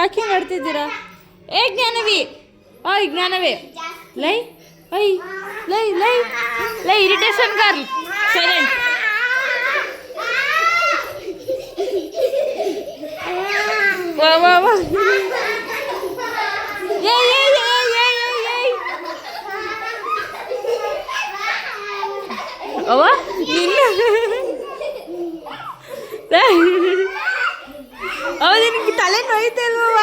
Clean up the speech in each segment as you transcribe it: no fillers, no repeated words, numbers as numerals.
ಯಾಕೆ ಹಿಂಗೆ ಆಡ್ತಿದ್ದೀರಾ? ಜ್ಞಾನವಿ ಜ್ಞಾನವೇ ಲೈ ಐ ಲೈ ಲೈ ಲೈ ಇರಿಟೇಷನ್ ಗರ್ಲ್ ಸೈಲೆಂಟ್. ವಾ ವಾ ವಾ ಅವ್ವ ನಿನಗೆ ತಲೆ ನೋಯ್ತಲ್ವ?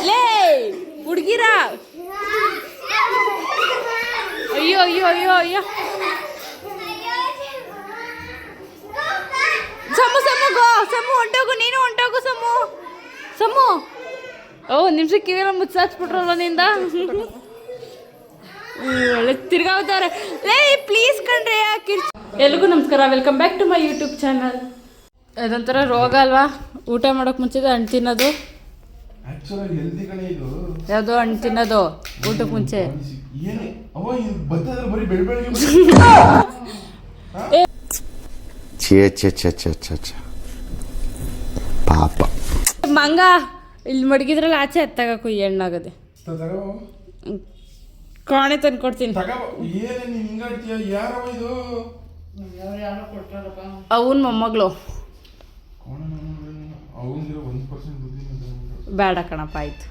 ಲೇ ಹುಡುಗಿರ ಅಯ್ಯೋ ಅಯ್ಯೋ ಅಯ್ಯೋ ಅಯ್ಯೋ ಸಮು ಸಮು ಗೋ ಸಮು ಹೊಂಟೋಗು, ನೀನು ಹೊಂಟೋಗು ಸಮು ಸಮು. ಒಂದು ನಿಮಿಷ ಕಿವಿನ ಮುಚ್ಚಾಚ್ಬಿಟ್ರಲ್ಲ ನಿಂದ. ಒಳ್ಳೆ ತಿರ್ಗಾವ್ತಾರೆ. ಲೇ ಪ್ಲೀಸ್ ಕಣ್ರಿ ಯಾಕೆ. ಎಲ್ರಿಗೂ ನಮಸ್ಕಾರ, welcome back to my YouTube channel. ಅದೊಂಥರ ರೋಗ ಅಲ್ವಾ, ಊಟ ಮಾಡೋಕೆ ಮುಂಚೆ ಹಣ್ಣು ತಿನ್ನೋದು. ಯಾವುದೋ ಹಣ್ಣು ತಿನ್ನೋದು ಊಟಕ್ಕೆ ಮುಂಚೆ. ಪಾಪ ಮಂಗ ಇಲ್ಲಿ ಮಡಗಿದ್ರಲ್ಲಿ ಆಚೆ ಎತ್ತಾಗಕ್ಕೂ ಎಣ್ಣಾಗದೆ. ಕಾಣೆ ತಂದು ಕೊಡ್ತೀನಿ. ಅವನ್ ಮೊಮ್ಮಗಳು. ಬೇಡ ಕಣಪ್ಪ, ಆಯ್ತು.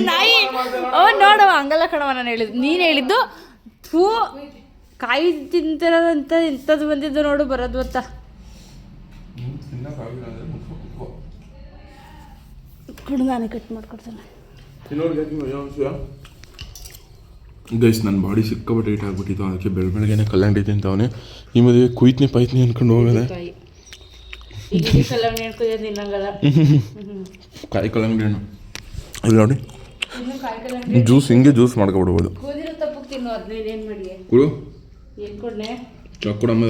ನಾಯಿ ನೋಡವ ಹಂಗಲ್ಲ ಕಣವ. ನಾನು ಹೇಳಿದ್ದು, ನೀನು ಹೇಳಿದ್ದು ಹೂ ಕಾಯಿ ತಿಂತಿರೋದಂತ ಇಂಥದ್ದು ಬಂದಿದ್ದು ನೋಡು ಬರೋದು ಅಂತ. ನಾನೇ ಕಟ್ ಮಾಡ್ಕೊಡ್ತೇನೆ. ಗೈಸ್, ನನ್ನ ಬಾಡಿ ಸಿಕ್ಕಾಪಟ್ಟೆ ಹೀಟ್ ಆಗ್ಬಿಟ್ಟಿತ್ತು. ಅದಕ್ಕೆ ಬೆಳಗ್ಗೆನೆ ಕಲ್ಲಂಗಡಿ ತಿಂತವನೆ. ಈ ಮದುವೆ ಕುಯ್ತನಿ ಪೈತ್ನಿ ಅನ್ಕೊಂಡು ಹೋಗದೆ. ಕಾಯಿ ಕಲ್ಲಂಗಡಿ ಹಣ್ಣು ಇಲ್ಲಿ ನೋಡಿ, ಜ್ಯೂಸ್ ಹಿಂಗೆ ಜ್ಯೂಸ್ ಮಾಡ್ಕೊಬಿಡ್ಬೋದು. ಕೊಡು ಚಕ್ಕುಡಮ್ಮ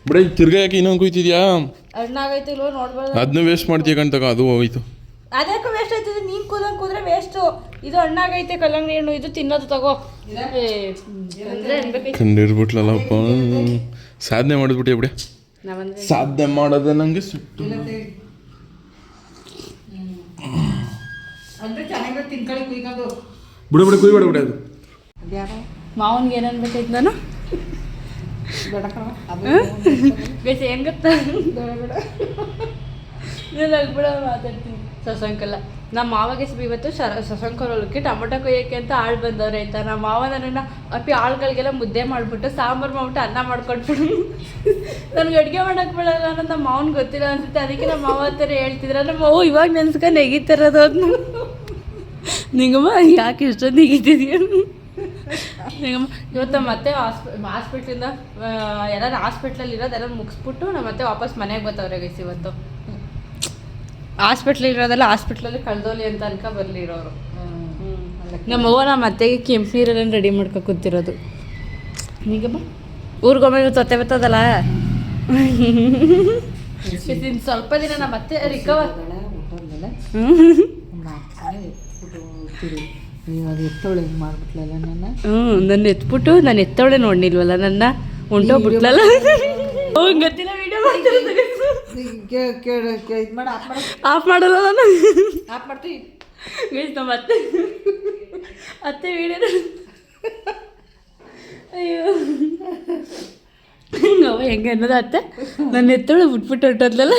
ಬಿಡ. ತಿರ್ಗಾ ಯಾಕೆ ಇನ್ನೊಂದು ಕುಯ್ತಿದ್ಯಾ? ಅದನ್ನ ವೇಸ್ಟ್ ಮಾಡ್ತೀಯ ಕಣ್ತಕ, ಅದು ಹೋಯ್ತು. ಅದಕ್ಕೆ ವೇಸ್ಟ್ ಆಯ್ತದೆ. ನೀನು ಕೂದ್ರೆ ವೇಸ್ಟು. ಇದು ಹಣ್ಣಾಗೈತೆ ಕಲ್ಲಂಗಡಿ ಹಣ್ಣು, ಇದು ತಿನ್ನೋದು ತಗೋ. ಕಂಡಿರ್ಬಿಟ್ಲಲ್ಲಪ್ಪ, ಸಾಧನೆ ಮಾಡಿದ್ಬಿಟ್ಟೆ ಬಿಡಿ. ಸಾಧನೆ ಮಾಡೋದೆ ನಂಗೆ ಸಿಟ್ಟು. ಬಿಡ ಬಿಡ ಕುಯ್ಬೇಡ ಬಿಡ. ಅದು ಮಾವನ್ಗೆ ಏನೇನು ಬೇಕಾಯ್ತು ನಾನು ಬೇಸ ಹೆಂಗತ್ತ ಬಿಡ ಮಾತಾಡ್ತೀನಿ. ಶಶಾಂಕಲ್ಲ ನಮ್ಮ ಮಾವಗೆ ಇವತ್ತು ಶಶಾಂಕರ್ ಹೊಲಕ್ಕೆ ಟೊಮೊಟೊ ಕೊಯ್ಯೋಕ್ಕೆ ಅಂತ ಆಳು ಬಂದವ್ರೆ ಆಯ್ತಾ. ನಮ್ಮ ಮಾವ ನನ್ನ ಅಪ್ಪಿ ಆಳುಗಳಿಗೆಲ್ಲ ಮುದ್ದೆ ಮಾಡಿಬಿಟ್ಟು ಸಾಂಬಾರು ಮಾಡ್ಬಿಟ್ಟು ಅನ್ನ ಮಾಡ್ಕೊಟ್ಬಿಟ್ಟು ನನಗೆ ಅಡುಗೆ ಮಾಡೋಕೆ ಬಿಡಲ್ಲ ಅನ್ನೋದು ನಮ್ಮ ಮಾವನ್ಗೆ ಗೊತ್ತಿಲ್ಲ ಅನ್ಸುತ್ತೆ. ಅದಕ್ಕೆ ನಮ್ಮ ಮಾವ ಹತ್ತಿರ ಹೇಳ್ತಿದ್ರ. ನಮ್ಮ ಮಾವು ಇವಾಗ ನೆನ್ಸ್ಕೊಂಡು ನೆಗಿತಿರೋದು ಅದನ್ನು. ನಿಂಗಮ್ಮ ಯಾಕೆ ಇಷ್ಟೊಂದು ನೆಗಿತಿದೀಯ? ನಿಂಗಮ್ಮ ಇವತ್ತು ಮತ್ತೆ ಹಾಸ್ಪಿಟ್ಲಿಂದ ಎಲ್ಲರೂ ಹಾಸ್ಪಿಟ್ಲಲ್ಲಿ ಇರೋದು ಎಲ್ಲ ಮುಗಿಸ್ಬಿಟ್ಟು ನಮ್ಮ ಮತ್ತೆ ವಾಪಸ್ ಮನೆಗೆ ಬರ್ತಾವ್ರೆ ಗೈಸ್. ಇವತ್ತು ಹಾಸ್ಪಿಟ್ಲ್ ಇರೋದೆಲ್ಲ ಹಾಸ್ಪಿಟ್ಲಲ್ಲಿ ಕಳ್ದೋಲಿ ಅಂತ ಅನ್ಕ ಬರಲಿ ಇರೋರು. ನಮ್ಮವ್ವ ನಮ್ಮ ಅತ್ತೆಗೆ ಕೆಂಪು ನೀರೆಲ್ಲ ರೆಡಿ ಮಾಡ್ಕೊ ಕೂತಿರೋದು. ಈಗಮ್ಮ ಊರಿಗೊಮ್ಮೆ ತೊತ್ತೆ ಬರ್ತದಲ್ಲ, ಇನ್ನು ಸ್ವಲ್ಪ ದಿನ ನಮ್ಮ ಅತ್ತೆ ರಿಕವರ್. ನನ್ನ ಎತ್ಬಿಟ್ಟು ನಾನು ಎತ್ತವಳೆ ನೋಡ್ನಿಲ್ವಲ್ಲ, ನನ್ನ ಹೊಂಟೋಗ್ಬಿಟ್ಲಲ್ಲ. ಗೊತ್ತಿಲ್ಲ, ವಿಡಿಯೋ ಆಫ್ ಮಾಡಲ್ಲ ನಾನು. ಆಫ್ ಮಾಡ್ತೀವಿ ನಮ್ಮ ಅತ್ತೆ ವಿಡಿಯೋ. ಅಯ್ಯೋ ಅವ ಹೆಂಗೆ ಅನ್ನೋದು ಅತ್ತೆ, ನನ್ನ ಎತ್ತವಳೆ ಬಿಟ್ಬಿಟ್ಟು ಹೊಟ್ಟೋದ್ಲಲ್ಲ.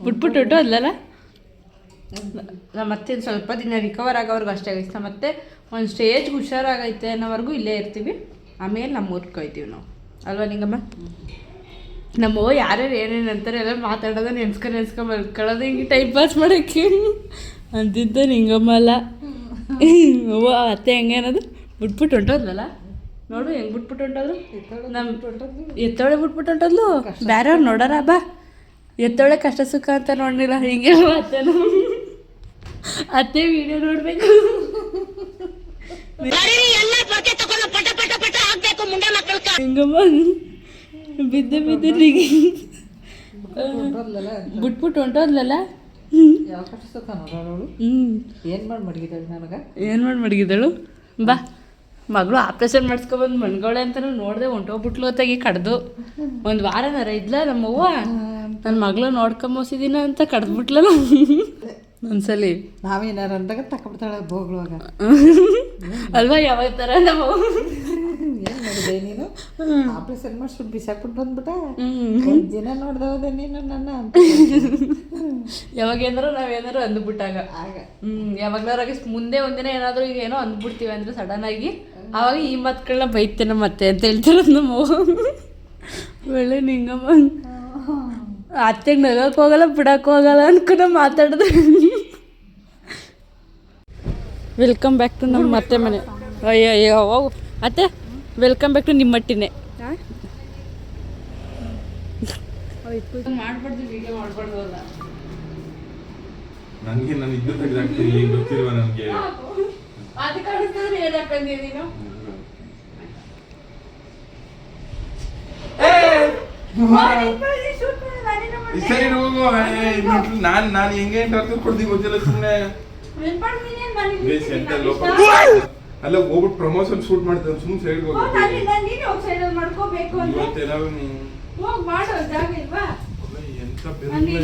ಬಿಟ್ಬಿಟ್ಟು ಹೊಟ್ಟೋದ್ಲಲ್ಲ. ನಮ್ಮ ಮತ್ತೆ ಸ್ವಲ್ಪ ದಿನ ರಿಕವರ್ ಆಗೋವ್ರಿಗೂ ಅಷ್ಟೇ ಆಗೈತೆ. ನಮ್ಮ ಮತ್ತೆ ಒಂದು ಸ್ಟೇಜ್ಗೆ ಹುಷಾರಾಗೈತೆ ಅನ್ನೋವರೆಗೂ ಇಲ್ಲೇ ಇರ್ತೀವಿ. ಆಮೇಲೆ ನಮ್ಮ ಊರಿಗೆ ಕೊಯ್ತೀವಿ ನಾವು, ಅಲ್ವಾ ನಿಂಗಮ್ಮ? ನಮ್ಮವ್ವ ಯಾರ್ಯಾರು ಏನೇನು ಅಂತಾರೆ ಎಲ್ಲ ಮಾತಾಡೋದು ನೆನ್ಸ್ಕೊಂಡು ಮಲ್ಕೊಳ್ಳೋದು, ಹಿಂಗೆ ಟೈಮ್ ಪಾಸ್ ಮಾಡೋಕ್ಕೆ ಅಂತಿದ್ದ ನಿಂಗಮ್ಮ ಅಲ್ಲ. ಅವ್ವ ಅತ್ತೆ ಹೆಂಗೆ ಅನ್ನೋದು ಬಿಟ್ಬಿಟ್ಟು ಹೊಂಟೋದ್ಲಲ್ಲ. ನೋಡು ಹೆಂಗೆ ಬಿಟ್ಬಿಟ್ಟು ಹೊಂಟೋದ್ರು. ನಮ್ಮ ಎತ್ತೊಳೆ ಬಿಟ್ಬಿಟ್ಟು ಹೊಂಟೋದ್ಲು. ಬೇರೆಯವ್ರು ನೋಡಾರ ಬಾ, ಎತ್ತೊಳೆ ಕಷ್ಟ ಸುಖ ಅಂತ ನೋಡಿಲ್ಲ. ಹಿಂಗೆ ಅತ್ತೆನೂ ಅತ್ತೆ ವಿಡಿಯೋ ನೋಡ್ಬೇಕು. ಹಿಂಗಮ್ಮ ಬಿದ್ದು ಬಿದ್ದು ಬಿಟ್ಬಿಟ್ಟು ಹೊಂಟೋದ್ಲಲ್ಲ. ಯಾವ ಕಷ್ಟ ಸುಖ ನೋಡೋಳು ಏನು ಮಾಡಿ ಮಡಗಿದ್ದಾಳೆ ನನಗೆ ಏನು ಮಾಡಿ ಮಡಗಿದಳು ಬಾ ಮಗಳು ಆಪ್ರೇಷನ್ ಮಾಡಿಸ್ಕೊಬಂದು ಮಣ್ಗೋಳೆ ಅಂತಲೂ ನೋಡಿದೆ ಹೊಂಟೋಗ್ಬಿಟ್ಲು ಹೊತ್ತಾಗಿ ಕಡ್ದು ಒಂದು ವಾರನಾರ ಇದ್ಲ ನಮ್ಮವ್ವ ನನ್ನ ಮಗಳು ನೋಡ್ಕೊಂಬೋಸಿದಿನ ಅಂತ ಕಡ್ದ್ಬಿಟ್ಲಲ್ಲ ಒಂದ್ಸಲಿ ನಾವೇನಾರ ಅಂದಾಗ ತಕೊಂಡ್ಬಿಡ್ತಾಳೆ ಬೋಗ್ಳುವಾಗ ಅಲ್ವಾ ಯಾವಾಗ ಥರ ನಾವು ಏನು ಮಾಡಿದೆ ನೀನು ಆಪ್ರೇಷನ್ ಮಾಡಿಸ್ಬಿಟ್ಟು ಬಿಸಾಕ್ಬಿಟ್ಟು ಬಂದ್ಬಿಟ್ಟ ಒಂದು ದಿನ ನೋಡ್ದವದೆ ನೀನು ನನ್ನ ಅಂತ ಯಾವಾಗೇನಾರು ನಾವೇನಾರು ಅಂದ್ಬಿಟ್ಟಾಗ ಆಗ ಯಾವಾಗ್ಲಾರಾಗ ಮುಂದೆ ಒಂದಿನ ಏನಾದರೂ ಈಗ ಏನೋ ಅಂದ್ಬಿಡ್ತೀವಿ ಅಂದರೆ ಸಡನ್ನಾಗಿ ಆವಾಗ ಈ ಮಾತುಗಳನ್ನ ಬೈತೇನೆ ಮತ್ತೆ ಅಂತ ಹೇಳ್ತಿರೋದು ನಮ್ಮ ಒಳ್ಳೆ ನಿಂಗಮ್ಮ ಅತ್ತೆಗೆ ನಗಕ್ಕೆ ಹೋಗಲ್ಲ ಬಿಡಕ್ಕೆ ಹೋಗಲ್ಲ ಅನ್ಕೊಂಡು ಮಾತಾಡಿದ್ರೆ ವೆಲ್ಕಮ್ ಬ್ಯಾಕ್ ಟು ನಮ್ಮ ಮತ್ತೆ ಮನೆ ಅಯ್ಯೋ ಅಯ್ಯೋ ಹೋಗು ಅತ್ತೆ ವೆಲ್ಕಮ್ ಬ್ಯಾಕ್ ಟು ನಿಮ್ಮ ಮಟ್ಟಿನೇ ಮಾಡ್ಬಾರ್ದು ವೀಡಿಯೋ ಮಾಡ್ಬಾರ್ದು ಅಲ್ಲ ನನಗೆ ನಾನು ಇದ್ದು ತೆಗೆದಾಕ್ತೀನಿ ಗೊತ್ತಿಲ್ವ ನನಗೆ ಅದು ಕಾಣಿಸ್ತಿದ್ರೆ ಏನು ಹಾಕಂದಿ ನೀನು ಸರಿ ಹೋಗು ನಾನು ಹೆಂಗೆ ಟಾರ್ಚರ್ ಕೊಡ್ತೀವಿ ಗೊತ್ತಿಲ್ಲ ಸುಮ್ಮನೆ ಅಲ್ಲ ಹೋಗ್ಬಿಟ್ಟು ಪ್ರಮೋಷನ್ ಶೂಟ್ ಮಾಡ್ತಾರೆ ಸುಮ್ಮನೆ ಸೈಡ್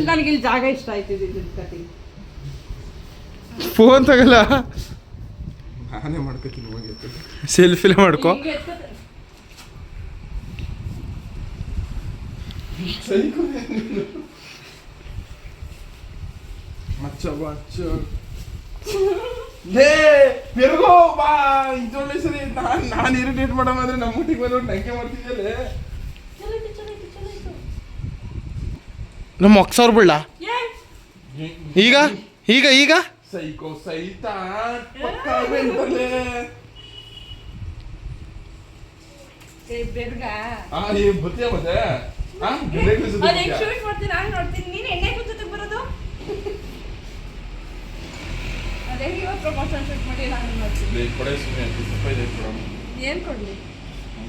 ನನಗೆ ಜಾಗ ಇಷ್ಟ ಆಯ್ತಿದೆ ಫೋನ್ ತಗಲ್ಲ ನಾನೇ ಮಾಡ್ಕೋತೀನಿ ಹೋಗಿ ಸೆಲ್ಫಿಲೇ ಮಾಡ್ಕೊ ಮಚ್ಚ ಮಚ್ಚ ಲೇ ಬೆರ್ಗೋ ಬಾ ಇದೊಳ್ಳೆ ಸರಿ ನಾನು ಇರಿಟೇಟ್ ಮಾಡೋ ಅಂದ್ರೆ ನಮ್ಮ ಊಟಿಗೆ ಬಂದೋಟ್ಟು ನಂಗೆ ಮಾಡ್ತಿದ್ದಲ್ಲೇ ನಮ್ಮ ಒಕ್ಸವ್ರು ಬಿಡ್ಲ ಈಗ ಈಗ ಈಗ ಸೈಕೋ ಸೈತ ಪಕ್ಕಾ ಬೆಂಟಲ್ಲೇ ಬತ್ತಿಯ ಮತ್ತೆ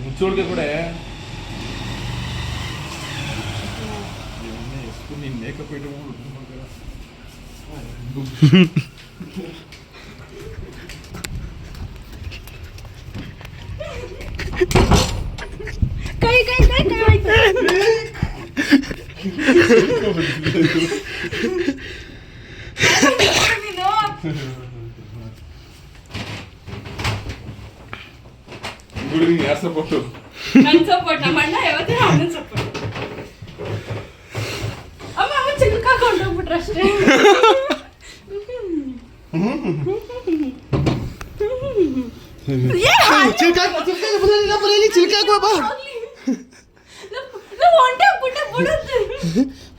ಮುಚ್ಚೋಳ್ಗೆ ಕೂಡ ನೀನ್ ಮೇಕಪ್ ಇಟ್ಟು ಕೈ ಕೈ ಕೈ ಹುಡುಗಿ ಯಾರು ಸಪೋರ್ಟು ನನ್ನ ಸಪೋರ್ಟ್ ನಮ್ಮ ಅಣ್ಣ ಯಾವತ್ತೂ ಅಣ್ಣನ ಸಪೋರ್ಟ್ ಅಮ್ಮ ಅಮ್ಮ ಚಿಕ್ಕ ಕೊಂಡೋಗ್ಬಿಟ್ರು ಅಷ್ಟೇ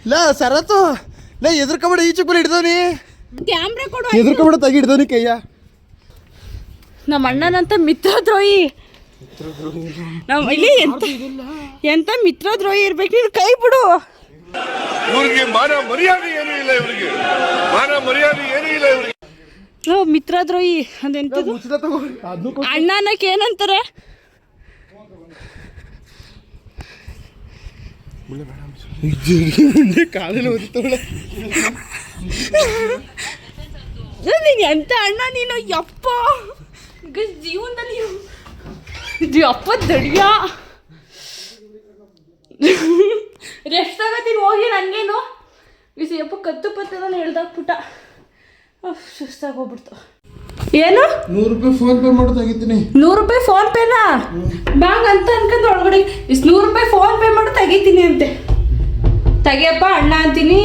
ಲಾ ಸರತ್ತು ಲೇ ಎದ್ರಕಬೇಡ ಈಚೆ ಬರ ಹಿಡ್ದವನಿ ಕ್ಯಾಮ್ರಾ ಕೊಡು ಎದ್ರಕಬೇಡ ತೆಗಿ ಹಿಡ್ದವನಿ ಕೈಯ ನಮ್ಮ ಅಣ್ಣನಂತ ಮಿತ್ರದ್ರೋಹಿ ನಮ್ಮ ಇಲ್ಲಿ ಎಂತ ಮಿತ್ರದ್ರೋಹಿ ಇರ್ಬೇಕು ನೀನು ಕೈ ಬಿಡು ಇವ್ರಿಗೆ ಮಾನ ಮರ್ಯಾದೆ ಏನೂ ಇಲ್ಲ ಇವರಿಗೆ ಮಾನ ಮರ್ಯಾದೆ ಏನೂ ಇಲ್ಲ ಇವರಿಗೆ ಮಿತ್ರದ್ರೋಹಿ ಅದೆಂತದು ಅಣ್ಣ ಅನ್ನಕ್ಕೆ ಏನಂತಾರೆ ಕಾಲಿನ ಓದಿತ್ತವಳೆ ನೀನು ಎಂತ ಅಣ್ಣ ನೀನು ಯಪ್ಪ ಜೀವನದಲ್ಲಿ ಯಪ್ಪ ದಡಿಯ ರೆಸ್ಟ್ ತಗೋತೀನಿ ಹೋಗಿ ನನಗೇನು ಬಿಸಿ ಯಪ್ಪ ಕತ್ತು ಪತ್ತದಲ್ಲಿ ಹೇಳ್ದಾಕ್ಬಿಟ್ಟ ಸುಸ್ತಾಗಿ ಹೋಗ್ಬಿಡ್ತು ಏನು ₹100 ಫೋನ್ ಪೇ ಮಾಡೋದಾಗಿದ್ದೀನಿ ₹100 ಫೋನ್ ಪೇನಾ ಬಾಂಗ್ ಅಂತ ಅನ್ಕೊಂಡು ಒಳಗಡೆ ಇಷ್ಟು ₹100 ಫೋನ್ ಪೇ ಮಾಡಿ ತೆಗಿತೀನಿ ಅಂತೆ ತೆಗಿಯಪ್ಪ ಅಣ್ಣ ಅಂತೀನಿ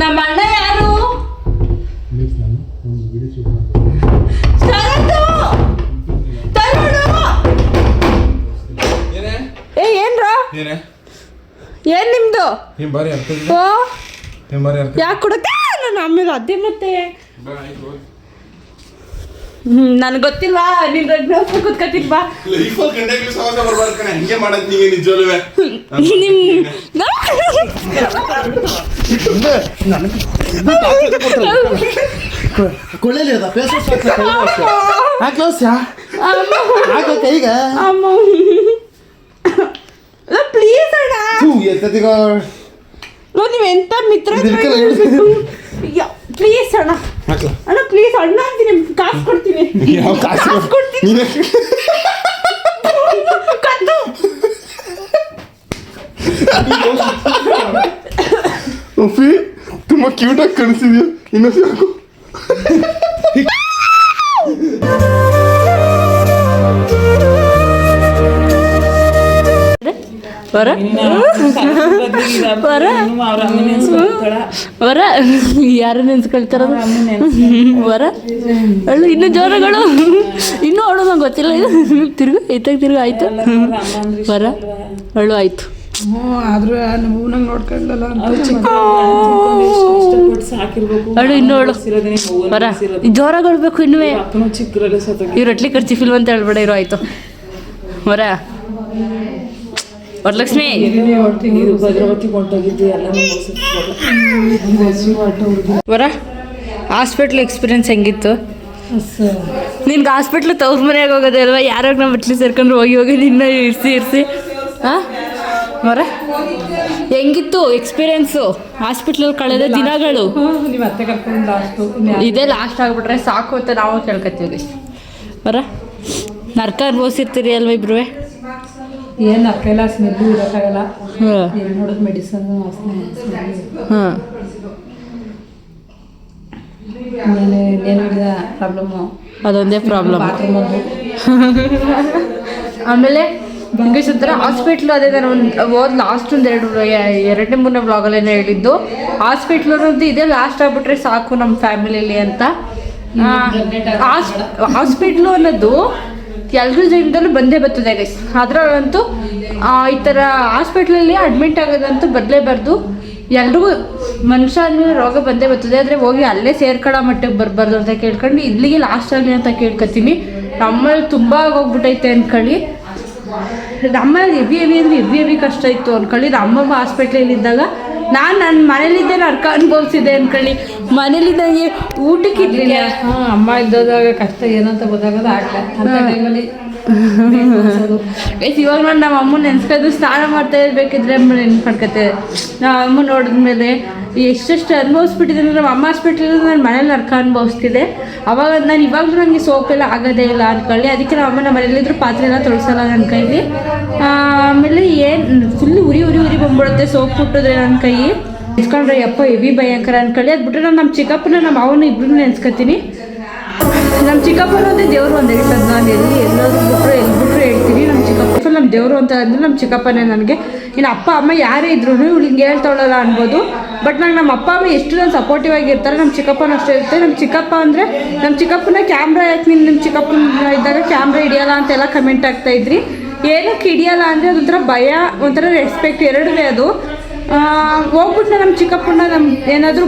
ನಮ್ಮ ಅಣ್ಣ ಯಾರು ಏನ್ರ ಏನ್ ನಿಮ್ದು ಯಾಕೆ ಕೊಡಕ್ಕ ನಾನು ಆಮೇಲೆ ಅದೇ ಮತ್ತೆ ನನ್ಗೆ ಗೊತ್ತಿಲ್ವಾ ನಿನ್ ಕೂತ್ಕೊತಿಲ್ವಾ ಹಂಗೆ ಮಾಡಕ್ ನೀವೇ ನಿಜವಲ್ವೇ ಕೊಳ್ಳೇಲಿ ಅದ ಫೇಸ್ ಈಗ ಪ್ಲೀಸ್ ಅಣ್ಣ ಎತ್ತದಿಗ ನೀವ್ ಎಂತ ಮಿತ್ರ ಪ್ಲೀಸ್ ಅಣ್ಣ ಅಣ್ಣ ಪ್ಲೀಸ್ ಅಣ್ಣ ಅಂತೀನಿ ಕಾಸು ಕೊಡ್ತೀನಿ ಯಾವ ಕಾಸು ಕೊಡ್ತೀನಿ ಕದ್ದು ಉಪ್ಪಿ ತುಂಬಾ ಕ್ಯೂಟಾಗಿ ಕಾಣಿಸಿದ್ಯಾ ಇನ್ನೊಂದು ಸಾಕು ವರ ವರ ಯಾರು ನೆನ್ಸ್ಕೊಳ್ತಾರ ವರ ಅಳು ಇನ್ನು ಜೋರಗಳು ಇನ್ನೂ ಅವಳು ನಂಗೆ ಗೊತ್ತಿಲ್ಲ ತಿರ್ಗು ಐತಾಗ ತಿರ್ಗು ಆಯ್ತು ವರ ಅಳು ಆಯ್ತು ಆದ್ರೂ ನಾವು ನಂಗೆ ನೋಡ್ಕೊಂಡಲ್ಲ ಅಳು ಇನ್ನೂ ಅಳು ವರ ಜೋರಾಗಳ್ಬೇಕು ಇನ್ನುವೇ ಇವ್ರು ಅಟ್ಲಿ ಖರ್ಚಿಫಿಲ್ವ ಅಂತ ಹೇಳ್ಬೇಡ ಇರೋ ಆಯ್ತು ವರ ವರಲಕ್ಷ್ಮಿ ವರ ಹಾಸ್ಪಿಟ್ಲ್ ಎಕ್ಸ್ಪೀರಿಯನ್ಸ್ ಹೆಂಗಿತ್ತು ನಿನ್ಗೆ ಹಾಸ್ಪಿಟ್ಲ್ ತವ್ರ ಮನೆಯಾಗ ಹೋಗೋದೇ ಅಲ್ವಾ ಯಾರಾಗ ನಾವು ಬಟ್ಲಿ ಸೇರ್ಕೊಂಡ್ರು ಹೋಗಿ ನಿನ್ನ ಇರಿಸಿ ಹಾಂ ವರ ಹೆಂಗಿತ್ತು ಎಕ್ಸ್ಪೀರಿಯನ್ಸು ಹಾಸ್ಪಿಟ್ಲಲ್ಲಿ ಕಳೆದ ದಿನಗಳು ನೀವು ಅತ್ತೆ ಕರ್ಕೊಂಡು ಲಾಸ್ಟು ಇದೇ ಲಾಸ್ಟ್ ಆಗಿಬಿಟ್ರೆ ಸಾಕು ಅಂತ ನಾವು ಕೇಳ್ಕೊತೀವಿ ವರ ನರ್ಕ ಅನ್ಭವಿಸಿರ್ತೀರಿ ಅಲ್ವಾ ಇಬ್ರು ಏನು ಅಕ್ಕೆಲ್ಲ ಸ್ಮೆಲ್ಲು ಇರೋಕ್ಕಾಗಲ್ಲ ಹಾಂ ಏನು ನೋಡೋದು ಮೆಡಿಸನ್ ವಾಸನೆ ಹಾಂ ಆಮೇಲೆ ಏನು ಹೇಳಿದ ಪ್ರಾಬ್ಲಮ್ಮು ಅದೊಂದೇ ಪ್ರಾಬ್ಲಮ್ ಬಾತ್ರೂಮ್ ಒಂದು ಆಮೇಲೆ ಹಿಂಗೆ ಸುತ್ತರ ಹಾಸ್ಪಿಟ್ಲು ಅದೇ ನಾನು ಹೋದ್ ಲಾಸ್ಟ್ ಒಂದು ಎರಡನೇ ಮೂರನೇ ಬ್ಲಾಗಲ್ಲೇನೆ ಹೇಳಿದ್ದು ಹಾಸ್ಪಿಟ್ಲು ಅನ್ನೋದು ಇದೇ ಲಾಸ್ಟ್ ಆಗ್ಬಿಟ್ರೆ ಸಾಕು ನಮ್ಮ ಫ್ಯಾಮಿಲಿಲಿ ಅಂತ ಹಾಸ್ಪಿಟ್ಲು ಅನ್ನೋದು ಎಲ್ಲರ ಜೀವನದಲ್ಲೂ ಬಂದೇ ಬರ್ತದೆ ಗೈಸ್ ಅದರಲ್ಲಂತೂ ಈ ಥರ ಹಾಸ್ಪಿಟ್ಲಲ್ಲಿ ಅಡ್ಮಿಟ್ ಆಗೋದಂತೂ ಬರಲೇಬಾರ್ದು ಎಲ್ರಿಗೂ ಮನುಷ್ಯ ಆದಮೇಲೆ ರೋಗ ಬಂದೇ ಬರ್ತದೆ ಆದರೆ ಹೋಗಿ ಅಲ್ಲೇ ಸೇರ್ಕೊಳ್ಳೋ ಮಟ್ಟಿಗೆ ಬರಬಾರ್ದು ಅಂತ ಕೇಳ್ಕೊಂಡು ಇಲ್ಲಿಗೆ ಲಾಸ್ಟ್ ಆಗಲಿ ಅಂತ ಕೇಳ್ಕೊತೀನಿ ನಮ್ಮಲ್ಲಿ ತುಂಬ ಆಗೋಗ್ಬಿಟ್ಟೈತೆ ಅಂದ್ಕೊಳ್ಳಿ ನಮ್ಮಲ್ಲಿ ಹೆವಿ ಅಂದರೆ ಹೆವಿ ಕಷ್ಟ ಇತ್ತು ಅಂದ್ಕೊಳ್ಳಿ ನಮ್ಮಮ್ಮ ಹಾಸ್ಪಿಟ್ಲಲ್ಲಿದ್ದಾಗ ನಾನು ನನ್ನ ಮನೇಲಿದ್ದೆ ನರ್ಕ ಅನುಭವಿಸಿದೆ ಅಂದ್ಕೊಳ್ಳಿ ಮನೇಲಿದ್ದಂಗೆ ಊಟಕ್ಕೆ ಇರಲಿಲ್ಲ ಅಮ್ಮ ಇದ್ದದಾಗ ಕಷ್ಟ ಏನಂತ ಗೊತ್ತಾಗೋದು ಆಗಲ್ಲ ಅಂತ ಟೈಮಲ್ಲಿ ಇವಾಗ ನಾನು ನಮ್ಮ ಅಮ್ಮನ ನೆನ್ಸ್ಕೊಂಡು ಸ್ನಾನ ಮಾಡ್ತಾ ಇರ್ಬೇಕಿದ್ರೆ ನೆನ್ಸ್ಕೊಳ್ಕತ್ತೆ ನಮ್ಮ ಅಮ್ಮ ನೋಡಿದ್ಮೇಲೆ ಎಷ್ಟೆಷ್ಟು ಅನುಭವಿಸ್ಬಿಟ್ಟಿದೆ ನಮ್ಮ ಅಮ್ಮ ಹಾಸ್ಪಿಟ್ಲಲ್ಲಿ ನಾನು ಮನೇಲಿ ನರ್ಕ ಅನುಭವಿಸ್ತಿದ್ದೆ ಅವಾಗ ನಾನು ಇವಾಗಲೂ ನನಗೆ ಸೋಪೆಲ್ಲ ಆಗೋದೇ ಇಲ್ಲ ಅಂದ್ಕೊಳ್ಳಿ ಅದಕ್ಕೆ ನಮ್ಮ ಅಮ್ಮ ನಮ್ಮ ಮನೇಲಿದ್ರು ಪಾತ್ರೆ ಎಲ್ಲ ತೊಳ್ಸಲ್ಲ ನನ್ನ ಕೈಲಿ ಆಮೇಲೆ ಏನು ಫುಲ್ ಉರಿ ಬಂದ್ಬಿಡುತ್ತೆ ಸೋಪ್ ಮುಟ್ಟಿದ್ರೆ ನನ್ನ ಕೈ ನೆನ್ಸ್ಕೊಂಡ್ರೆ ಯಪ್ಪ ಹೆವಿ ಭಯಂಕರ ಅಂದ್ಕೊಳ್ಳಿ ಅದು ಬಿಟ್ಟರೆ ನಾನು ನಮ್ಮ ಚಿಕ್ಕಪ್ಪನ ನಮ್ಮ ಅವನು ಇಬ್ಬರು ನೆನ್ಸ್ಕೊತೀನಿ ನಮ್ಮ ಚಿಕ್ಕಪ್ಪನ ಒಂದೇ ದೇವರು ಒಂದು ಹೇಳ್ತದೆ ನಾನು ಎಲ್ಲೋದ್ರು ಬಿಟ್ರು ಹೇಳ್ತೀನಿ ನಮ್ಮ ಚಿಕ್ಕಪ್ಪ ನಮ್ಮ ದೇವರು ಅಂತ ಅಂದ್ರೆ ನಮ್ಮ ಚಿಕ್ಕಪ್ಪನೇ ನನಗೆ ಇನ್ನು ಅಪ್ಪ ಅಮ್ಮ ಯಾರೇ ಇದ್ರು ಇವಳು ಹಿಂಗೆ ಹೇಳ್ತಾಳಲ್ಲ ಅನ್ಬೋದು ಬಟ್ ನಂಗೆ ನಮ್ಮ ಅಪ್ಪ ಅಮ್ಮ ಎಷ್ಟು ನಾನು ಸಪೋರ್ಟಿವ್ ಆಗಿರ್ತಾರೆ ನಮ್ಮ ಚಿಕ್ಕಪ್ಪನ ಅಷ್ಟೇ ಇರುತ್ತೆ ನಮ್ಮ ಚಿಕ್ಕಪ್ಪ ಅಂದರೆ ನಮ್ಮ ಚಿಕ್ಕಪ್ಪನ ಕ್ಯಾಮ್ರಾ ಯಾಕೆ ನೀನು ನಿಮ್ಮ ಚಿಕ್ಕಪ್ಪನ ಇದ್ದಾಗ ಕ್ಯಾಮ್ರಾ ಹಿಡಿಯಲ್ಲ ಅಂತೆಲ್ಲ ಕಮೆಂಟ್ ಆಗ್ತಾಯಿದ್ರಿ ಏನಕ್ಕೆ ಹಿಡಿಯಲ್ಲ ಅಂದರೆ ಅದೊಂಥರ ಭಯ ಒಂಥರ ರೆಸ್ಪೆಕ್ಟ್ ಎರಡೂ ಅದು ಹೋಗ್ಬಿಟ್ಟು ನಮ್ಮ ಚಿಕ್ಕಪ್ಪನ ನಮ್ಮ ಏನಾದರೂ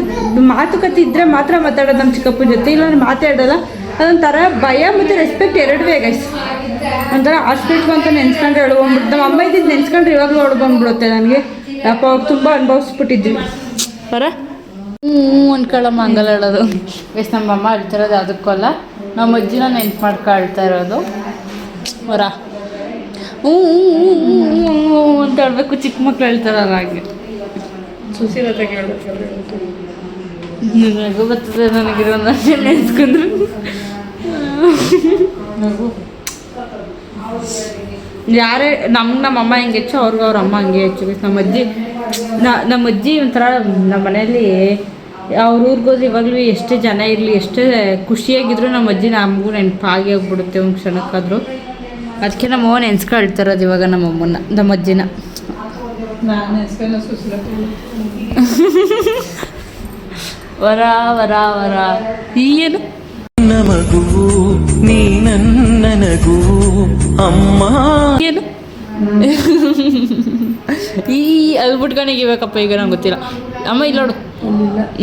ಮಾತುಕತೆ ಇದ್ದರೆ ಮಾತ್ರ ಮಾತಾಡೋದು ನಮ್ಮ ಚಿಕ್ಕಪ್ಪನ ಜೊತೆ ಇಲ್ಲ ನಾನು ಮಾತಾಡೋಲ್ಲ ಅದೊಂಥರ ಭಯ ಮತ್ತು ರೆಸ್ಪೆಕ್ಟ್ ಎರಡೂ ಗೈಸ್ ಒಂಥರ ಹಾಸ್ಪಿಟ್ಲು ಅಂತ ನೆನ್ಸ್ಕೊಂಡ್ರೆ ಬಂದ್ಬಿಟ್ಟು ನಮ್ಮ ಅಮ್ಮ ಇದ್ದಿದ್ದು ನೆನ್ಸ್ಕೊಂಡ್ರೆ ಇವಾಗಲೂ ಬಂದ್ಬಿಡುತ್ತೆ ನನಗೆ ಯಾಕೆ ಅವಾಗ ತುಂಬ ಅನುಭವಿಸ್ಬಿಟ್ಟಿದ್ವಿ ಬರ ಅನ್ಕೊಳ್ಳಮ್ಮ ಹಂಗಲ್ಲ ಹೇಳೋದು ಎಸ್ ನಮ್ಮ ಅಮ್ಮ ಹೇಳ್ತಿರೋದು ಅದಕ್ಕಲ್ಲ ನಮ್ಮ ಅಜ್ಜಿನ ನೆನ್ಪು ಮಾಡ್ಕೊಳ್ತಾ ಇರೋದು ವರ ಅಂತ ಹೇಳ್ಬೇಕು ಚಿಕ್ಕ ಮಕ್ಳು ಹೇಳ್ತಾರಲ್ಲ ಹಾಗೆ ಸುಶೀಲತೆ ಕೇಳಬೇಕು ನನಗೂ ಬರ್ತದೆ ನನಗಿರೋ ನೆನೆಸ್ಕೊಂಡ್ರು ಯಾರೇ ನಮ್ಮಮ್ಮ ಹೆಂಗೆ ಹೆಚ್ಚು ಅವ್ರಿಗೆ ಅವ್ರ ಅಮ್ಮ ಹಂಗೆ ಹೆಚ್ಚು ನಮ್ಮ ಅಜ್ಜಿ ಒಂಥರ ನಮ್ಮ ಮನೆಯಲ್ಲಿ ಅವ್ರ ಊರಿಗೆ ಹೋದ್ರೆ ಇವಾಗಲೂ ಎಷ್ಟೇ ಜನ ಇರಲಿ ಎಷ್ಟೇ ಖುಷಿಯಾಗಿದ್ರು ನಮ್ಮ ಅಜ್ಜಿ ನಮಗೂ ನೆನಪಾಗಿ ಹೋಗ್ಬಿಡುತ್ತೆ ಒಂದು ಕ್ಷಣಕ್ಕಾದರೂ ಅದಕ್ಕೆ ನಮ್ಮ ಅವ್ವ ನೆನ್ಸ್ಕೊಳ್ತಿರೋದು ಇವಾಗ ನಮ್ಮಮ್ಮನ ನಮ್ಮ ಅಜ್ಜಿನ ನಾನು ಹೆಸರೆಲ್ಲ ಸುಶೀಲತೆ ವರ ವರ ವರ ಏನು ಮಗುವು ನೀ ನನ್ನ ನಗು ಅಮ್ಮ ಏನು ಈ ಅದು ಬಿಟ್ಕೊನಿಗೆ ಇಬೇಕಪ್ಪ ಈಗ ನಂಗೆ ಗೊತ್ತಿಲ್ಲ ಅಮ್ಮ ಇಲ್ಲಿ ನೋಡು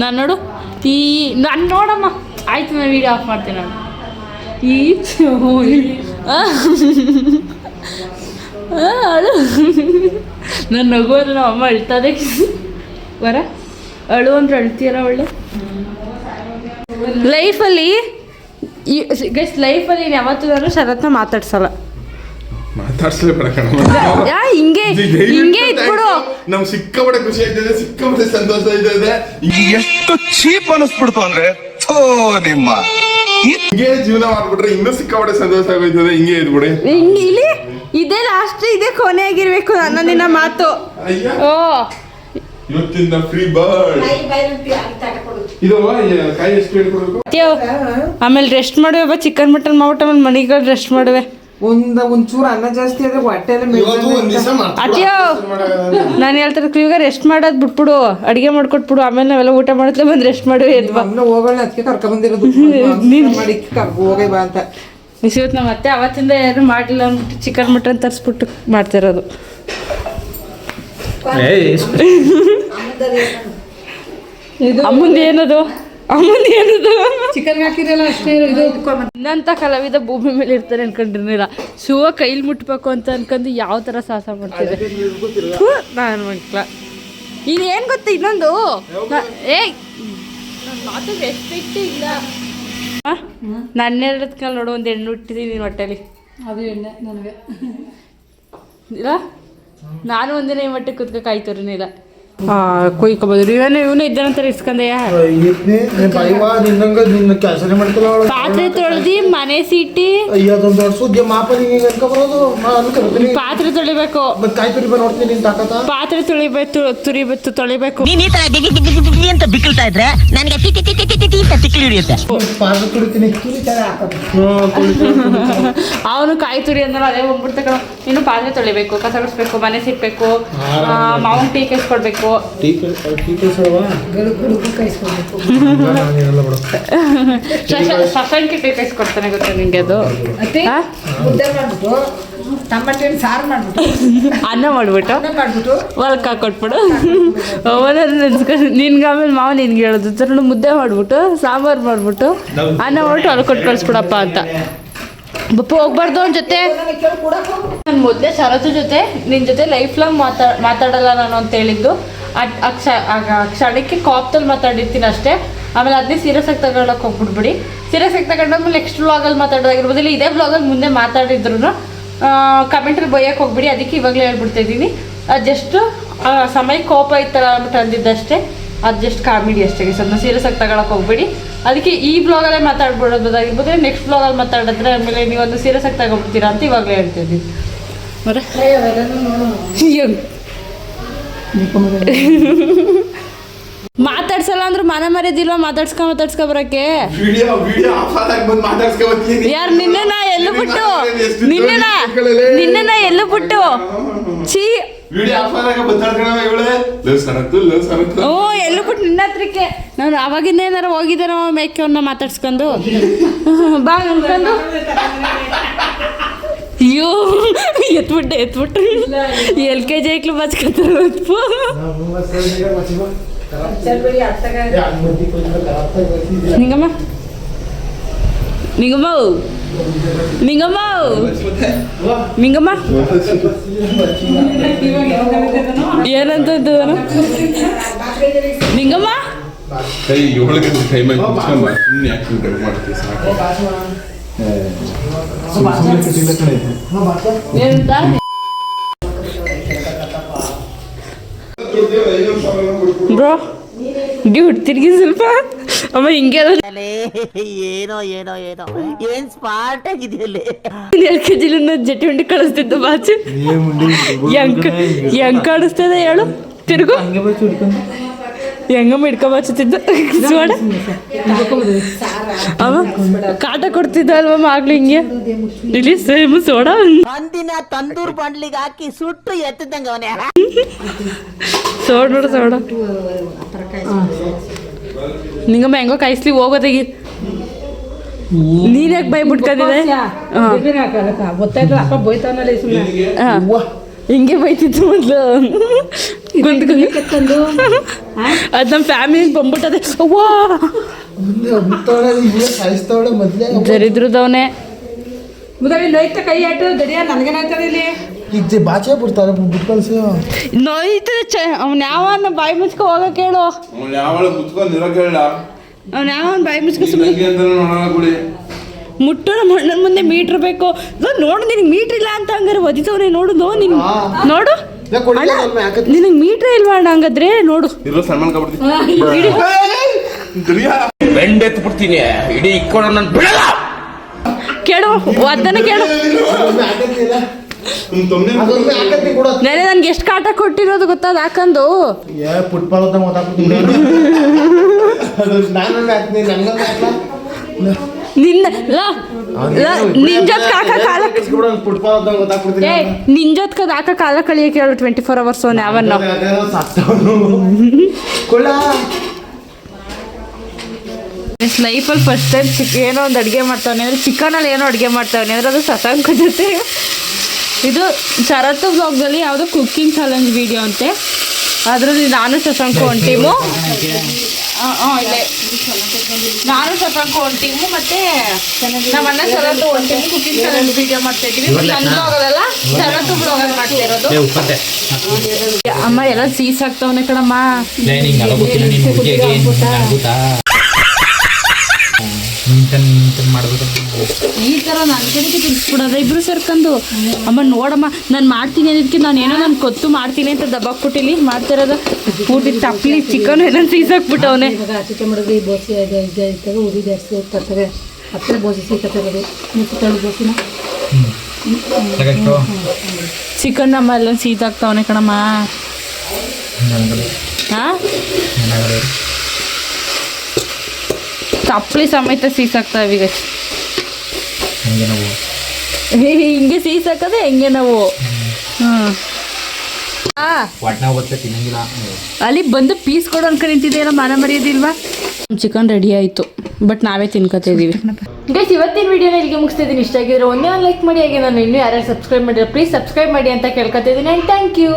ನಾನು ನೋಡು ನಾನು ನೋಡಮ್ಮ ಆಯ್ತು ನಾನು ವೀಡಿಯೋ ಆಫ್ ಮಾಡ್ತೀನಿ ನಾನು ಅಳು ನನ್ನ ನಗು ಅಂದ್ರೆ ನಮ್ಮ ಅಮ್ಮ ಅಳ್ತದೆ ವರ ಅಳು ಅಂದ್ರೆ ಅಳ್ತೀರ ಒಳ್ಳೆ ಲೈಫಲ್ಲಿ ಗೈಸ್ ಲೈಫಲ್ಲಿ ಯಾವತ್ತೂ ನಾನು ಶರತ್ನ ಮಾತಾಡ್ಸಲ್ಲ ಮಾತಾಡ್ಸ್ಲೇಬೇಡ ಕಣ ಹಿಂಗೆ ಇಟ್ಬಿಡು. ನಮ್ ಸಿಕ್ಕಾಪಟ್ಟೆ ಖುಷಿ ಆಯ್ತದೆ, ಸಿಕ್ಕಾಪಟ್ಟೆ ಸಂತೋಷ ಆಯ್ತದೆ. ಎಷ್ಟು ಚೀಪ್ ಅನಿಸ್ಬಿಡ್ತು ಅಂದ್ರೆ ನಿಮ್ಮ ಹಿಂಗೆ ಜೀವನ ಮಾಡ್ಬಿಟ್ರೆ ಇನ್ನೂ ಸಿಕ್ಕಾಪಟ್ಟೆ ಸಂತೋಷ ಆಗೋಯ್ತದೆ. ಹಿಂಗೆ ಇದ್ಬಿಡಿ. ಇಲ್ಲಿ ಇದೇ ಲಾಸ್ಟ್, ಇದೇ ಕೊನೆ ಆಗಿರ್ಬೇಕು ನನ್ನ ನಿನ್ನ ಮಾತು. ಓ ಇವತ್ತಿಂದ ಫ್ರೀ ಬರ್ಡ್ ಇದು ಕಾಯಿ ಎಷ್ಟು ಹೇಳ್ಕೊಡ್ಬೇಕು. ಆಮೇಲೆ ರೆಸ್ಟ್ ಮಾಡುವೆ, ಚಿಕನ್ ಮಟನ್ ಮಾಡ್ಬಿಟ್ಟು ಆಮೇಲೆ ಮನೆಗೆ ರೆಸ್ಟ್ ಮಾಡುವೆ. ಒಂಚೂರು ಅನ್ನ ಜಾಸ್ತಿ ಆದ್ರೆ ಹೊಟ್ಟೆ ಅತ್ಯೋ ನಾನು ಹೇಳ್ತಾರೆ ಇವಾಗ ರೆಸ್ಟ್ ಮಾಡೋದು ಬಿಟ್ಬಿಡು, ಅಡಿಗೆ ಮಾಡ್ಕೊಟ್ಬಿಡು, ಆಮೇಲೆ ನಾವೆಲ್ಲ ಊಟ ಮಾಡಿದ್ರೆ ಬಂದು ರೆಸ್ಟ್ ಮಾಡುವೆ. ಹೋಗೋಣ ಅದಕ್ಕೆ ಕರ್ಕೊಂಡ್ ಬಂದಿರೋದು ಮಾಡಿ ಹೋಗೇ ಬಾ ಅಂತ. ಇವತ್ತು ನಮ್ಮ ಅತ್ತೆ ಅವತ್ತಿಂದ ಯಾರು ಮಾಡಿಲ್ಲ ಅಂದ್ಬಿಟ್ಟು ಚಿಕನ್ ಮಟನ್ ತರಿಸ್ಬಿಟ್ಟು ಮಾಡ್ತಿರೋದು. ಅಮ್ಮಂದು ಏನದು ಚಿಕನ್ ಹಾಕಿರಲ್ಲ ಅಷ್ಟೇ. ಇನ್ನಂತ ಕಲಾವಿದ ಭೂಮಿ ಮೇಲೆ ಇರ್ತಾರೆ ಅನ್ಕೊಂಡಿರ್ಲಿಲ್ಲ. ಶಿವ ಕೈಲಿ ಮುಟ್ಬೇಕು ಅಂತ ಅನ್ಕೊಂಡು ಯಾವ ಥರ ಸಾಹಸ ಮಾಡ್ತಿದ್ದೆ ನಾನು ಮಕ್ಳ. ಇನ್ನೇನು ಗೊತ್ತ ಇನ್ನೊಂದು ಮಾತು ರೆಸ್ಪೆಕ್ಟ್ ಇಲ್ಲ. ನನ್ನೆರಡು ಕಾಲ ನೋಡು, ಒಂದು ಹೆಣ್ಣು ಹುಟ್ಟಿದ್ದೀನಿ ಹೊಟ್ಟೆಲಿ. ಅದು ಎಣ್ಣೆ ನನಗೆ ಇಲ್ಲ, ನಾನು ಒಂದಿನ ಈ ಮಟ್ಟೆ ಕುತ್ಕ ಕಾಯ್ತೋರಿನಿಲ್ಲ. ಕುಯ್ಕೊಬೋದು. ಇವನು ಇದ್ದಾನಂತ ಇಸ್ಕೊಂಡೆಯಾ? ಪಾತ್ರೆ ತೊಳೆದಿ ಮನೆ ಸೀಟಿ ಪಾತ್ರೆ ತೊಳಿಬೇಕು, ಪಾತ್ರೆ ತೊಳಿಬೇಕು. ನೀನ್ ಈ ತರ ಅಂತ ಬಿಕ್ಕಳ್ತಾ ಇದ್ರೆ ನನಗೆ ತಿಕ್ಲಿ ಹಿಡಿಯುತ್ತೆ. ಅವನು ಕಾಯಿ ತುರಿ ಅಂದ್ರೆ ಅದೇ ಹೋಗ್ಬಿಡ್ತ ಕಣ. ಇನ್ನು ಪಾತ್ರೆ ತೊಳಿಬೇಕು, ಕಸ ಗುಡಿಸ್ಬೇಕು, ಮನೆ ಸಿಟ್ಬೇಕು, ಮಾವನ್ ಟೀ ಕೈಸ್ಕೊಡ್ಬೇಕು. ಶಶಾಂಕಿ ಟೀ ಕೈಸ್ಕೊಡ್ತಾನೆ, ಗೊತ್ತಾ ನಿಂಗೆ ಅದು? ಮುದ್ದೆ ಮಾಡ್ಬಿಟ್ಟು ಟಮಾಟೆ ಸಾರು ಮಾಡ್ಬಿಟ್ಟು ಅನ್ನ ಮಾಡ್ಬಿಟ್ಟು ಹೊಲ್ಕ್ ಹಾಕೊಟ್ಬಿಡು. ನಿನ್ಗೆ ಆಮೇಲೆ ಮಾವ ನಿನ್ಗೆ ಹೇಳೋದು ಸರ್, ಮುದ್ದೆ ಮಾಡ್ಬಿಟ್ಟು ಸಾಂಬಾರು ಮಾಡ್ಬಿಟ್ಟು ಅನ್ನ ಮಾಡ್ಬಿಟ್ಟು ಹೊಲ್ಕ್ ಕೊಟ್ಟು ಕಳಿಸ್ಬಿಡಪ್ಪ ಅಂತ. ಬಪ್ಪ ಹೋಗ್ಬಾರ್ದು ಅವನ ಜೊತೆ. ನಾನು ಮೊದಲೇ ಶರತ್ತು ಜೊತೆ ನಿನ್ನ ಜೊತೆ ಲೈಫ್ ಲಾಂಗ್ ಮಾತಾಡಲ್ಲ ನಾನು ಅಂತ ಹೇಳಿದ್ದು. ಕ್ಷಣಕ್ಕೆ ಕಾಪ್ತಲ್ಲಿ ಮಾತಾಡಿರ್ತೀನಿ ಅಷ್ಟೇ. ಆಮೇಲೆ ಅದನ್ನೇ ಸೀರಿಯಸ್ ಆಗಿ ತಗೊಳಕ್ಕೆ ಹೋಗ್ಬಿಡ್ಬಿಡಿ. ಸೀರಿಯಸ್ ಆಗಿ ತಗೊಂಡಾದ್ಮೇಲೆ ನೆಕ್ಸ್ಟ್ ವ್ಲಾಗಲ್ಲಿ ಮಾತಾಡೋದಾಗಿರ್ಬೋದು, ಇಲ್ಲ ಇದೇ ವ್ಲಾಗಲ್ಲಿ ಮುಂದೆ ಮಾತಾಡಿದ್ರು ಕಮೆಂಟ್ರಿ ಬೈಯಕ್ಕೆ ಹೋಗ್ಬಿಡಿ. ಅದಕ್ಕೆ ಇವಾಗಲೇ ಹೇಳ್ಬಿಡ್ತಾ ಇದ್ದೀನಿ, ಅದು ಜಸ್ಟ್ ಸಮಯ ಕೋಪ ಇತ್ತಲ್ಲ ಅಂದ್ಬಿಟ್ಟು ಅಂದಿದ್ದಷ್ಟೇ. ಅದು ಜಸ್ಟ್ ಕಾಮಿಡಿ ಅಷ್ಟೇ. ಸ್ವಲ್ಪ ಸೀರಿಯಸ್ ಆಗಿ ತಗೊಳಕ್ಕೆ ಹೋಗ್ಬಿಡಿ. ಅದಕ್ಕೆ ಈ ಬ್ಲಾಗಲ್ಲೇ ಮಾತಾಡ್ಬಿಡೋದಾಗಿರ್ಬೋದು, ನೆಕ್ಸ್ಟ್ ಬ್ಲಾಗಲ್ಲಿ ಮಾತಾಡಿದ್ರೆ ಆಮೇಲೆ ನೀವೊಂದು ಸೀರಿಯಸ್ ಆಗಿ ತಗೊಂಡ್ಬಿಡ್ತೀರಾ ಅಂತ ಇವಾಗಲೇ ಹೇಳ್ತಿದ್ದೀನಿ. ಮಾತಾಡ್ಸಲ್ಲ ಅಂದ್ರೆ ಮನ ಮರ್ಯಾದಿಲ್ವಾ ಮಾತಾಡ್ಸ್ಕೊ ಬರಕ್ಕೆ? ಯಾರು ನಿನ್ನ ಎಲ್ಲೂ ಬಿಟ್ಟು ನಿನ್ನ ಎಲ್ಲೂ ಬಿಟ್ಟು ಛೀ ಎಲ್ಲೂ ಬಿಟ್ಟು ನಿನ್ನ ಹತ್ರಕ್ಕೆ ನಾನು ಅವಾಗಿಂದ ಏನಾರು ಹೋಗಿದ್ದೇನೋ ಮೇಕೆ ಅವನ್ನ ಮಾತಾಡ್ಸ್ಕೊಂಡು ಬಾ ಅನ್ಕೊಂಡು. ಅಯ್ಯೋ ಎತ್ಬಿಟ್ಟು LKG ಐಕ್ಲು ಬಚ್ಕೊತಾರೆ. ನಿಂಗಮ್ಮ ಏನಂತ ನಿಂಗಮ್ಮ ಬ್ರೋ ಡ್ಯೂಟ್ ತಿರ್ಗಿ ಸ್ವಲ್ಪ ಅಮ್ಮ ಹಿಂಗೆ ಏನೋ ಏನ್ ಸ್ಮಾರ್ಟ್ ಆಗಿದೆಯಲ್ಲಿ. LKG ಜಟ್ಟಿ ಉಂಡಿ ಕಳಿಸ್ತಿದ್ದು ಬಾಚು ಹೆಂಗ್ ಕಾಣಿಸ್ತದೆ ಹೇಳು? ತಿರ್ಗು ಹೆಂಗಮ್ಮ ಹಿಡ್ಕೊಂಬಚ್ತಿದ್ದು ಸೋಡ ಅವ ಕಾಟ ಕೊಡ್ತಿದ್ದ ಅಲ್ವಮ್ಮ ಆಗ್ಲಿ ಹಿಂಗೆ. ಇಲ್ಲಿ ಸೇಮ್ ಸೋಡ ಒಂದಿನ ತಂದೂರ್ ಬಂಡ್ಲಿಗೆ ಹಾಕಿ ಸುಟ್ಟು ಎತ್ತಿದಂಗ ಅವನೇ. ಸೋಡ ನೋಡು ಸೋಡ. ನಿಂಗಮ್ಮ ಹೆಂಗೋ ಕಾಯಿಸ್ಲಿ ಹೋಗೋದಾಗಿ ನೀನ್ ಯಾಕೆ ಬೈ ಬಿಟ್ಕೊಂಡಿದೆ? ಗೊತ್ತಾಯ್ತು ಅಪ್ಪ ಬೋಯ್ತಾವನಲ್ಲ ಸುಮ್ಮನೆ ಹಿಂಗೆ ಬೈತಿತ್ತು ಮೊದ್ಲು ಕುಂತ್ಕೊಂಡು. ಅದು ನಮ್ಮ ಫ್ಯಾಮಿಲಿ ಬಂದ್ಬಿಟ್ಟದೆ. ಅವ್ವಾ ಜರಿದ್ರದವನೇ ನೋಯ್ತ ಕೈ ಆಟು ದಡಿಯ ನನಗೇನಾಯ್ತದೆ ಇಲ್ಲಿ ಈಗ ಬಾಚೆ ಬಿಡ್ತಾರೆ ಬಿಟ್ಟು ಕಳ್ಸಿ. ನೋಯ್ತದೆ ಅವ್ನು ಯಾವನ್ನ ಬಾಯಿ ಮುಚ್ಕೊ ಹೋಗಕ್ ಹೇಳು. ಮುಚ್ಕೊಂಡು ಅವ್ನು ಯಾವನ್ ಬಾಯಿ ಮುಚ್ಕೊ ಸುಮ್ಮನೆ ಮುಟ್ಟು ನಮ್ಮ ಅಣ್ಣನ ಮುಂದೆ ಮೀಟ್ರ್ ಬೇಕು ನೋಡು ನಿನಗೆ ಮೀಟ್ರ್ ಇಲ್ಲ ಅಂತ ಹಂಗಾರೆ ಒದಿತವ್ರೆ ನೋಡು ನೀನು ನೋಡು ನಿನಗೆ ಮೀಟ್ರ್ ಇಲ್ವಾ ಅಣ್ಣ ಹಂಗಾದ್ರೆ ನೋಡು ಇರೋ ಸಲ್ಮಾನ್ ಕಬಡ್ಡಿ ಬೆಂಡೆತ್ತು ಬಿಡ್ತೀನಿ ಇಡೀ ಇಕ್ಕೊಂಡು ನಾನು ಬಿಡಲ್ಲ. ಕೇಳು ಅದನ್ನ ಕೇಳು ನೆನೆ ನನ್ಗೆ ಎಷ್ಟು ಕಾಟ ಕೊಟ್ಟಿರೋದು ಗೊತ್ತಾ ಅದು ಹಾಕಂದು ನಿನ್ನ ನಿನ್ ಜೊತೆ ಕಾಕ ಕಾಲ ನಿನ್ ಜೊತೆ ಹಾಕ ಕಾಲ ಕಳಿಯಕ್ಕೆ ಹೇಳು 24 hours ಯಾವನ್ನ ಲೈಫಲ್ಲಿ ಫಸ್ಟ್ ಟೈಮ್ ಏನೋ ಒಂದು ಅಡುಗೆ ಮಾಡ್ತಾವನೆ ಅಂದರೆ ಚಿಕನಲ್ಲಿ ಏನೋ ಅಡುಗೆ ಮಾಡ್ತಾವನೆ ಅಂದರೆ ಅದು ಶಶಾಂಕ ಜೊತೆ ಇದು ಶರತ್ತು ಬ್ಲಾಗ್ದಲ್ಲಿ ಯಾವುದೋ ಕುಕ್ಕಿಂಗ್ ಚಾಲೆಂಜ್ ವಿಡಿಯೋ ಅಂತೆ ಅದರಲ್ಲಿ ನಾನು ಶಶಾಂಕ ಒಂದು ಟೀಮು ನಾನು ಶಶಾಂಕ ಒಂದು ಟೀಮು ಮತ್ತು ನಮ್ಮ ಅಣ್ಣ ಶರತ್ತು ಒಂದು ಟೀಮು ಕುಕ್ಕಿಂಗ್ ಚಾಲೆಂಜ್ ವಿಡಿಯೋ ಮಾಡ್ತಾ ಇದ್ದೀವಿ ನನ್ನ ಬ್ಲಾಗಲ್ಲ ಶರತ್ತು ಬ್ಲಾಗಲ್ಲಿ ಮಾಡ್ತಾ ಇರೋದು ಅಮ್ಮ ಎಲ್ಲ ಸೀಸ್ ಆಗ್ತಾವನೆ ಕಣಮ್ಮ ಈ ಥರ ನನ್ನ ಕಡೆಗೆ ತಿರ್ಸ್ಬಿಡೋದ ಇಬ್ರು ಸೇರ್ಕೊಂಡು ಅಮ್ಮ ನೋಡಮ್ಮ ನಾನು ಮಾಡ್ತೀನಿ ಅನ್ನೋದಕ್ಕೆ ನಾನೇನೋ ನಾನು ಕೊತ್ತು ಮಾಡ್ತೀನಿ ಅಂತ ದಬ್ಬಾಕ್ಬಿಟ್ಟಿಲಿ ಮಾಡ್ತಿರೋದು ಪೂರ್ತಿ ತಪ್ಪಲಿ ಚಿಕನ್ ಎಲ್ಲ ಸೀಸಾಕ್ಬಿಟ್ಟವನೆ ಚಿಕನ್ ಮಾಡಿದ್ರೆ ಈ ಬೋಸಿ ಇದ್ದಾಗ ಉರಿ ಜಾಸ್ತಿ ತರ್ತಾರೆ ಹತ್ತಿರ ಬೋಸಿ ಸಿಕ್ಕತ್ತಿರೋದು ತಳು ಬೋಸಿನ ಚಿಕನ್ ನಮ್ಮ ಎಲ್ಲ ಸೀಸಾಕ್ತಾವನೆ ಕಣಮ್ಮ ಹಾಂ ತಪ್ಪಲಿ ಸಮೇತ ಸೀಸಾಕ್ತಾವ ಈಗ ಹಿಂಗೆ ಸೀಸಾಕದೆ ಹೆಂಗೆ ನಾವು ಅಲ್ಲಿ ಬಂದು ಪೀಸ್ ಕೊಡು ಅನ್ಕೊಂಡು ನಿಂತಿದ್ದೇನೋ ಮಾನ ಮರ್ಯಾದಿಲ್ವಾ ಚಿಕನ್ ರೆಡಿ ಆಯಿತು ಬಟ್ ನಾವೇ ತಿನ್ಕೋತಾ ಇದೀವಿ ಗೈಸ್ ಇವತ್ತಿನ ವಿಡಿಯೋನ ಇಲ್ಲಿಗೆ ಮುಗಿಸ್ತಾ ಇದ್ದೀನಿ ಇಷ್ಟ ಆಗಿದ್ರೆ ಒಂದೇ ಒಂದು ಲೈಕ್ ಮಾಡಿ ಹಾಗೆ ನಾನು ಇನ್ನೂ ಯಾರ್ಯಾರು ಸಬ್ಸ್ಕ್ರೈಬ್ ಮಾಡಿದ್ರೆ ಪ್ಲೀಸ್ ಸಬ್ಸ್ಕ್ರೈಬ್ ಮಾಡಿ ಅಂತ ಕೇಳ್ಕೊತಾ ಇದ್ದೀನಿ ಆ್ಯಂಡ್ ಥ್ಯಾಂಕ್ ಯು